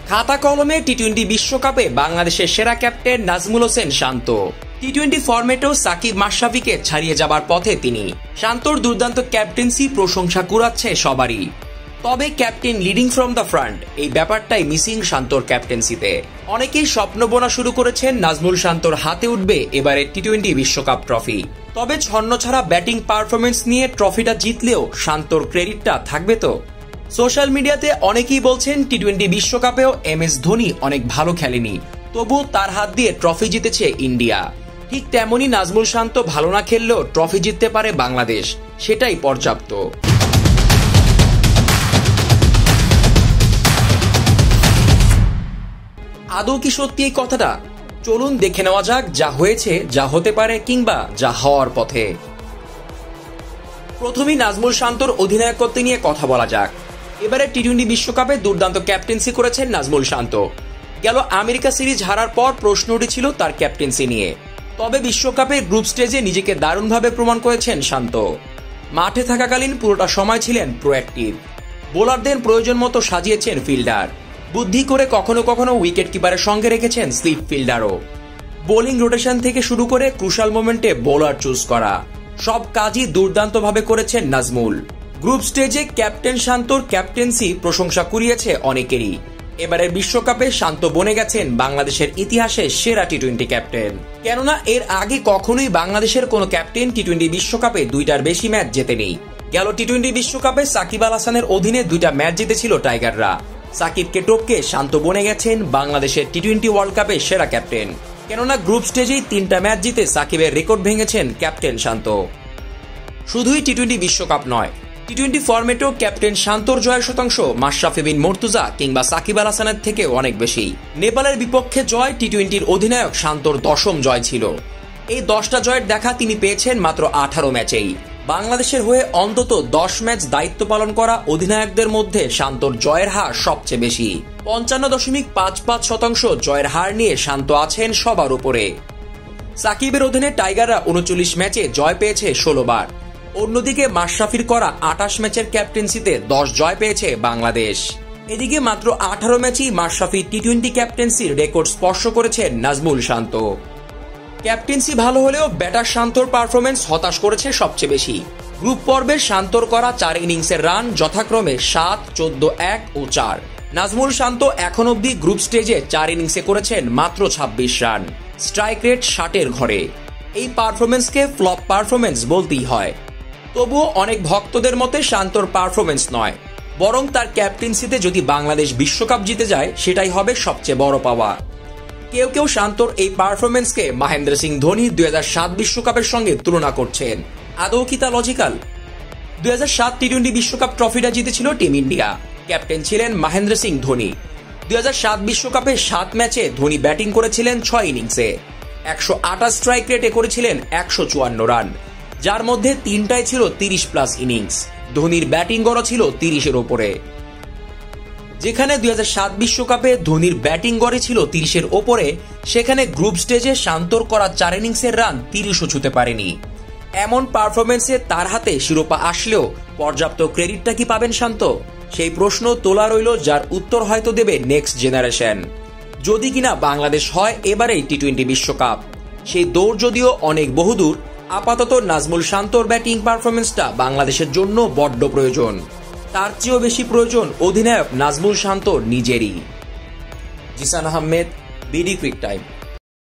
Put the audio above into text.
খাতা কলমে টি-20 বিশ্বকাপে বাংলাদেশের সেরা ক্যাপ্টেন নাজমুল হোসেন শান্ত। টি-20 ফরম্যাটেও সাকিব মাশরাফিকে ছাড়িয়ে যাবার পথে তিনি। শান্তর দুর্দান্ত ক্যাপ্টেন্সি প্রশংসা কুড়াচ্ছে সবারই। তবে captain leading from the front, এই ব্যাপারটাই মিসিং শান্তর ক্যাপ্টেন্সিতে। অনেকেই স্বপ্ন বোনা শুরু করেছেন নাজমুল শান্তর হাতে উঠবে এবারে টি-20 বিশ্বকাপ ট্রফি। তবে ছন্ন ছাড়া ব্যাটিং পারফরমেন্স নিয়ে ট্রফিটা জিতলেও শান্তর ক্রেডিটটা থাকবে তো? সোশ্যাল মিডিয়াতে অনেকেই বলছেন টি-20 বিশ্বকাপেও MS ধোনি অনেক ভালো খেলেনি, তবু তার হাত দিয়ে ট্রফি জিতেছে ইন্ডিয়া। ঠিক তেমনি নাজমুল শান্ত ভালো না খেললেও ট্রফি জিততে পারে বাংলাদেশ, সেটাই পর্যাপ্ত। আদৌ কি সত্যি এই কথাটা? চলুন দেখে নেওয়া যাক যা হয়েছে, যা হতে পারে কিংবা যা হওয়ার পথে। প্রথমেই নাজমুল শান্তর অধিনায়কত্ব নিয়ে কথা বলা যাক। এবারে টি-20 বিশ্বকাপে দুর্দান্ত ক্যাপ্টেন্সি করেছেন নাজমুল শান্ত। গেল আমেরিকা সিরিজ হারার পর প্রশ্ন উঠেছিল তার ক্যাপ্টেন্সি নিয়ে। তবে বিশ্বকাপের গ্রুপ স্টেজে নিজেকে দারুণভাবে প্রমাণ করেছেন শান্ত। মাঠে থাকাকালীন পুরোটা সময় ছিলেন প্রোঅ্যাক্টিভ। বোলারদের প্রয়োজন মতো সাজিয়েছেন ফিল্ডার। বুদ্ধি করে কখনো কখনো উইকেট কিপারের সঙ্গে রেখেছেন স্লিপ ফিল্ডারও। বোলিং রোটেশন থেকে শুরু করে ক্রুশাল মোমেন্টে বোলার চুজ করা, সব কাজই দুর্দান্তভাবে করেছেন নাজমুল। গ্রুপ স্টেজে ক্যাপ্টেন শান্তর ক্যাপ্টেন্সি প্রশংসা কুড়িয়েছে অনেকেরই। এবারের বিশ্বকাপে শান্ত বনে গেছেন বাংলাদেশের ইতিহাসে সেরা টি-20 ক্যাপ্টেন। কেননা এর আগে কখনোই বাংলাদেশের কোনো ক্যাপ্টেন টি-20 বিশ্বকাপে 2টার বেশি ম্যাচ জেতেনি। গেল টি-20 বিশ্বকাপে সাকিব আল হাসানের অধীনে 2টা ম্যাচ জিতেছিল টাইগাররা। সাকিবকে টপকে শান্ত বনে গেছেন বাংলাদেশের টি-20 ওয়ার্ল্ড কাপের সেরা ক্যাপ্টেন। কেননা গ্রুপ স্টেজেই 3টা ম্যাচ জিতে সাকিবের রেকর্ড ভেঙেছেন ক্যাপ্টেন শান্ত। শুধুই টি-20 বিশ্বকাপ নয়, টি-20 ফরম্যাটেও ক্যাপ্টেন শান্তর জয়ের শতাংশ মাশরাফি বিন মুর্তজা কিংবা সাকিব আল হাসানের থেকে অনেক বেশি। নেপালের বিপক্ষে জয় টি-20 অধিনায়ক শান্তর 10ম জয় ছিল। এই 10টা জয়ের দেখা তিনি পেয়েছেন মাত্র 18 ম্যাচেই। বাংলাদেশের হয়ে অন্তত 10 ম্যাচ দায়িত্ব পালন করা অধিনায়কদের মধ্যে শান্তর জয়ের হার সবচেয়ে বেশি। 55.55% জয়ের হার নিয়ে শান্ত আছেন সবার উপরে। সাকিবের অধীনে টাইগাররা 39 ম্যাচে জয় পেয়েছে 16 বার। অন্যদিকে মাশরাফির করা 28 ম্যাচের ক্যাপ্টেন্সিতে 10 জয় পেয়েছে বাংলাদেশ। এদিকে মাত্র 18 ম্যাচেই মাশরাফি টি-20 ক্যাপ্টেন্সির রেকর্ড স্পর্শ করেছেন নাজমুল শান্ত। ক্যাপ্টেন্সি ভালো হলেও ব্যাটার শান্তর পারফরমেন্স হতাশ করেছে সবচেয়ে বেশি। গ্রুপ পর্বের শান্তর করা 4 ইনিংসের রান যথাক্রমে 7, 14, 1 ও 4। নাজমুল শান্ত এখন অব্দি গ্রুপ স্টেজে 4 ইনিংসে করেছেন মাত্র 26 রান, স্ট্রাইক রেট 60-এর ঘরে। এই পারফরমেন্সকে ফ্লপ পারফরমেন্স বলতেই হয়। তবুও অনেক ভক্তদের মতে শান্তর পারফরমেন্স নয়, বরং তার ক্যাপ্টেন্সিতে যদি বাংলাদেশ বিশ্বকাপ জিতে যায় সেটাই হবে সবচেয়ে বড় পাওয়া। কেউ কেউ শান্তর এই পারফরমেন্সকে মহেন্দ্র সিং ধোনি 2007 বিশ্বকাপের সঙ্গে তুলনা করছেন। আদৌ কি তা লজিক্যাল? 2007 টি-20 বিশ্বকাপ ট্রফিটা জিতেছিল টিম ইন্ডিয়া। ক্যাপ্টেন ছিলেন মহেন্দ্র সিং ধোনি। 2007 বিশ্বকাপে 7 ম্যাচে ধোনি ব্যাটিং করেছিলেন 6 ইনিংসে। 128 স্ট্রাইক রেটে করেছিলেন 154 রান, যার মধ্যে 3টাই ছিল 30+ ইনিংস। ধোনির ব্যাটিং গড় ছিল 30-এর ওপরে। যেখানে 2007 বিশ্বকাপে ধোনির ব্যাটিং গড়ে ছিল 30-এর ওপরে, সেখানে গ্রুপ স্টেজে শান্তর করা 4 ইনিংসের রান 30ও ছুঁতে পারেনি। এমন পারফরমেন্সে তার হাতে শিরোপা আসলেও পর্যাপ্ত ক্রেডিটটা কি পাবেন শান্ত? সেই প্রশ্ন তোলা রইল, যার উত্তর হয়তো দেবে নেক্সট জেনারেশন। যদি কিনা বাংলাদেশ হয় এবারেই টি-20 বিশ্বকাপ। সেই দৌড় যদিও অনেক বহুদূর, আপাতত নাজমুল শান্তর ব্যাটিং পারফরমেন্সটা বাংলাদেশের জন্য বড্ড প্রয়োজন। তার চেয়েও বেশি প্রয়োজন অধিনায়ক নাজমুল শান্ত নিজেরই। Zisan Ahmed, BD cric time.